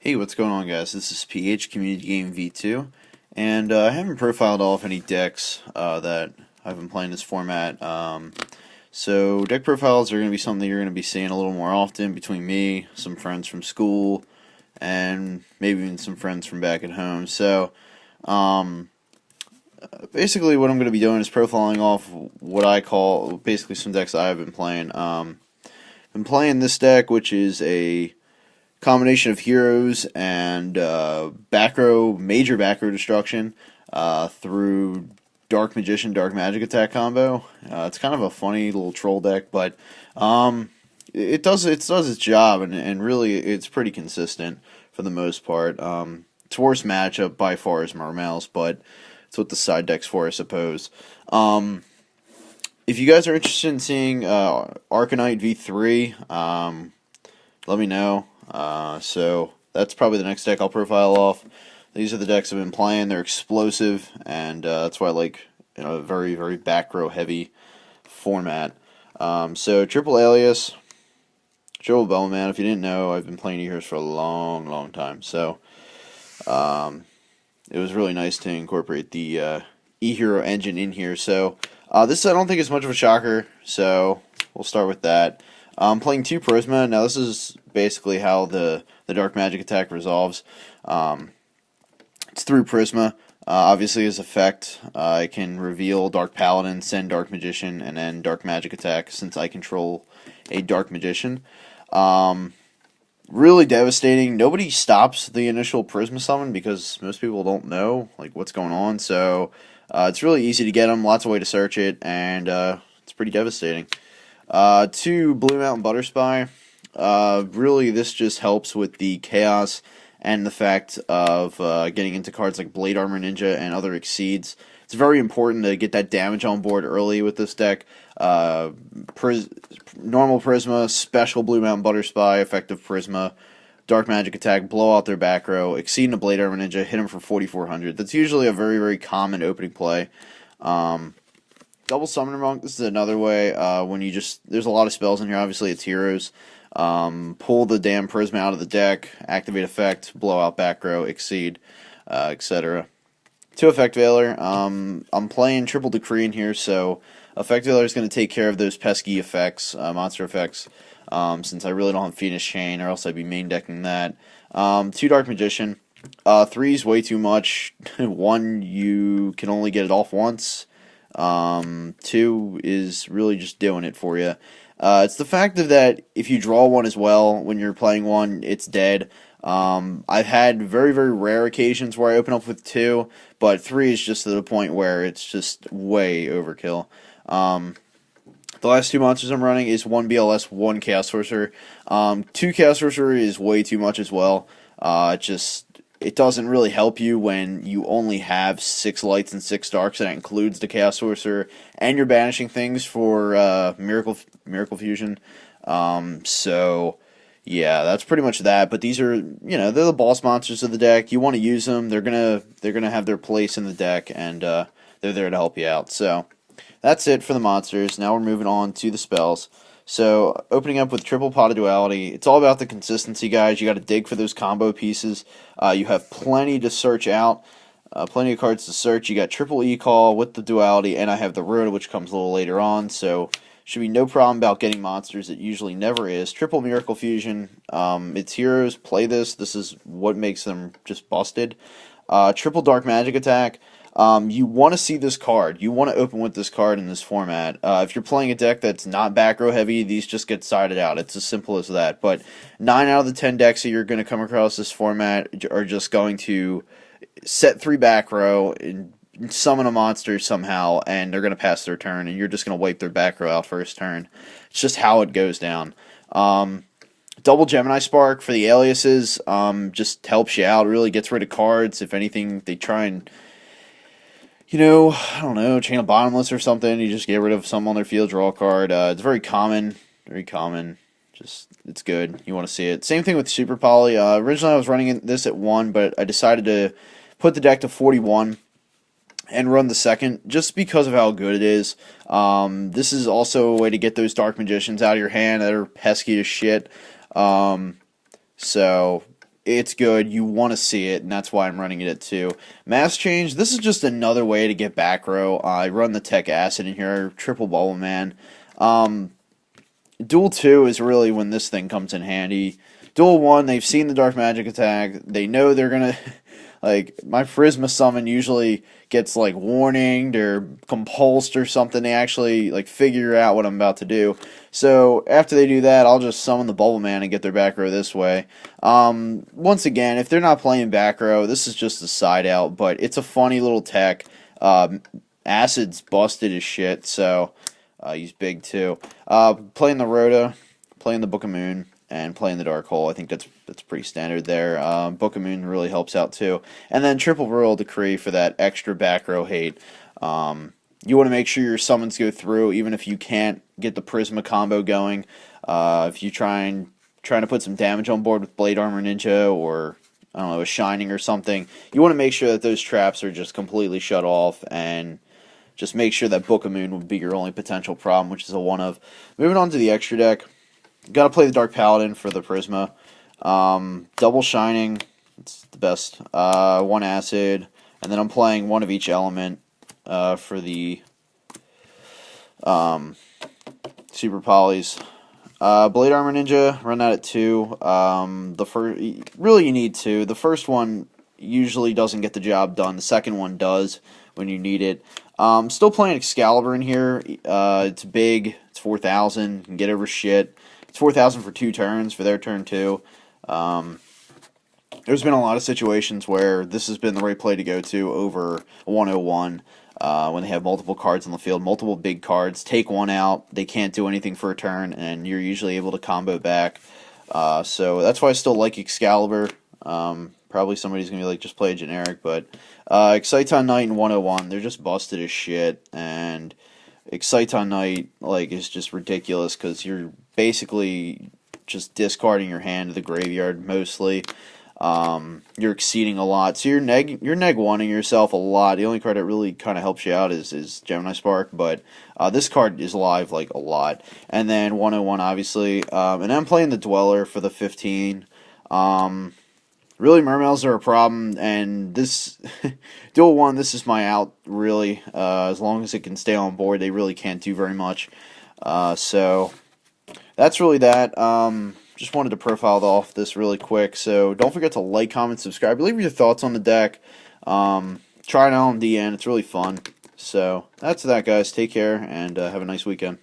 Hey, what's going on, guys? This is PH Community Game V2, and I haven't profiled off any decks that I've been playing this format. So deck profiles are going to be something you're going to be seeing a little more often between me, some friends from school, and maybe even some friends from back at home. So um, basically, what I'm going to be doing is profiling off what I call basically some decks I've been playing. Been playing this deck, which is a combination of heroes and major back row destruction through Dark Magician, Dark Magic attack combo. It's kind of a funny little troll deck, but it does its job, and really it's pretty consistent for the most part. Its worst matchup by far is Mermails, but it's what the side deck's for, I suppose. If you guys are interested in seeing Arcanite V3, let me know. So that's probably the next deck I'll profile off. These are the decks I've been playing. They're explosive, and that's why I like a very, very back row heavy format. So triple alias, triple Bellman. If you didn't know, I've been playing Heroes for a long, long time. So it was really nice to incorporate the E-Hero engine in here. So this I don't think is much of a shocker. So we'll start with that. I'm playing 2 Prisma. Now this is basically how the Dark Magic attack resolves. It's through Prisma. Obviously, as effect, I can reveal Dark Paladin, send Dark Magician, and then Dark Magic attack since I control a Dark Magician. Really devastating. Nobody stops the initial Prisma summon because most people don't know what's going on. So it's really easy to get them. Lots of way to search it, and it's pretty devastating. 2 Blue Mountain Butterspy. Really, this just helps with the chaos and the fact of getting into cards like Blade Armor Ninja and other Exceeds. It's very important to get that damage on board early with this deck. Normal Prisma, special Blue Mountain Butterspy, effective Prisma, Dark Magic attack, blow out their back row, Exceed a Blade Armor Ninja, hit him for 4,400. That's usually a very, very common opening play. Double Summoner Monk, this is another way, when you there's a lot of spells in here, obviously it's heroes. Pull the damn Prisma out of the deck, activate effect, blow out back row, Exceed, etc. 2 Effect Veiler, I'm playing Triple Decree in here, so Effect Veiler is going to take care of those pesky effects, monster effects, since I really don't have Phoenix Chain, or else I'd be main decking that. 2 Dark Magician, 3 is way too much. 1, you can only get it off once. 2 is really just doing it for you. It's the fact of that if you draw 1 as well when you're playing 1, it's dead. I've had very, very rare occasions where I open up with 2, but 3 is just to the point where it's just way overkill. The last 2 monsters I'm running is 1 BLS, 1 Chaos Sorcerer. 2 Chaos Sorcerer is way too much as well. It doesn't really help you when you only have 6 lights and 6 darks, and that includes the Chaos Sorcerer, and you're banishing things for Miracle Fusion. So yeah, that's pretty much that. But these are, they're the boss monsters of the deck. You want to use them. They're gonna have their place in the deck, and they're there to help you out. So that's it for the monsters. Now we're moving on to the spells. So, opening up with Triple Pot of Duality, it's all about the consistency, guys. You got to dig for those combo pieces. You have plenty to search out, plenty of cards to search. You got Triple E-Call with the Duality, and I have the Rhoda, which comes a little later on. So, should be no problem about getting monsters. It usually never is. Triple Miracle Fusion, it's heroes. Play this. This is what makes them just busted. Triple Dark Magic attack. You want to see this card. You want to open with this card in this format. If you're playing a deck that's not back row heavy, these just get sided out. It's as simple as that. But 9 out of the 10 decks that you're going to come across this format are just going to set 3 back row and summon a monster somehow, and they're going to pass their turn, and you're just going to wipe their back row out first turn. It's just how it goes down. Double Gemini Spark for the aliases just helps you out. Really gets rid of cards. If anything, they try and I don't know, Chain of Bottomless or something. You just get rid of some on their field, draw a card. It's very common. Very common. It's good. You want to see it. Same thing with Super Poly. Originally I was running this at 1, but I decided to put the deck to 41 and run the second just because of how good it is. This is also a way to get those Dark Magicians out of your hand that are pesky as shit. So It's good. You want to see it, and that's why I'm running it at 2. Mass Change, this is just another way to get back row. I run the Tech Acid in here, triple Bubble Man. Duel 2 is really when this thing comes in handy. Duel 1, they've seen the Dark Magic attack. They know they're going to... Like, my Prisma summon usually gets, like, warninged or compulsed or something. They actually, like, figure out what I'm about to do. So, after they do that, I'll just summon the Bubble Man and get their back row this way. Once again, if they're not playing back row, this is just a side out, but it's a funny little tech. Acid's busted as shit, so he's big, too. Playing the Rhoda, playing the Book of Moon, and playing the Dark Hole. I think that's pretty standard there. Book of Moon really helps out too. And then triple Royal Decree for that extra back row hate. You want to make sure your summons go through, even if you can't get the Prisma combo going. If you trying to put some damage on board with Blade Armor Ninja or I don't know, a Shining or something, you want to make sure that those traps are just completely shut off and just make sure that Book of Moon would be your only potential problem, which is a one of. Moving on to the extra deck. Got to play the Dark Paladin for the Prisma. Double Shining, it's the best. 1 Acid, and then I'm playing one of each element for the Super Polys. Blade Armor Ninja, run that at 2. Really you need 2. The first one usually doesn't get the job done. The second one does when you need it. Still playing Excalibur in here. It's big. It's 4,000. You can get over shit. It's 4,000 for 2 turns, for their turn 2. There's been a lot of situations where this has been the right play to go to over 101 when they have multiple cards on the field, multiple big cards. Take one out, they can't do anything for a turn, and you're usually able to combo back. So that's why I still like Excalibur. Probably somebody's going to be like, just play a generic, but Exciton Knight and 101, they're just busted as shit, and Exciton Knight like is just ridiculous because you're basically just discarding your hand to the graveyard mostly. You're exceeding a lot, so you're neg 1ing yourself a lot. The only card that really kind of helps you out is Gemini Spark, but this card is live like a lot. And then 101 obviously, and I'm playing the Dweller for the 15. Really, Mermails are a problem, and this Duel 1, this is my out, really. As long as it can stay on board, they really can't do very much. So, that's really that. Just wanted to profile off this really quick, so don't forget to like, comment, subscribe. Leave your thoughts on the deck. Try it out on DN, it's really fun. So, that's that, guys. Take care, and have a nice weekend.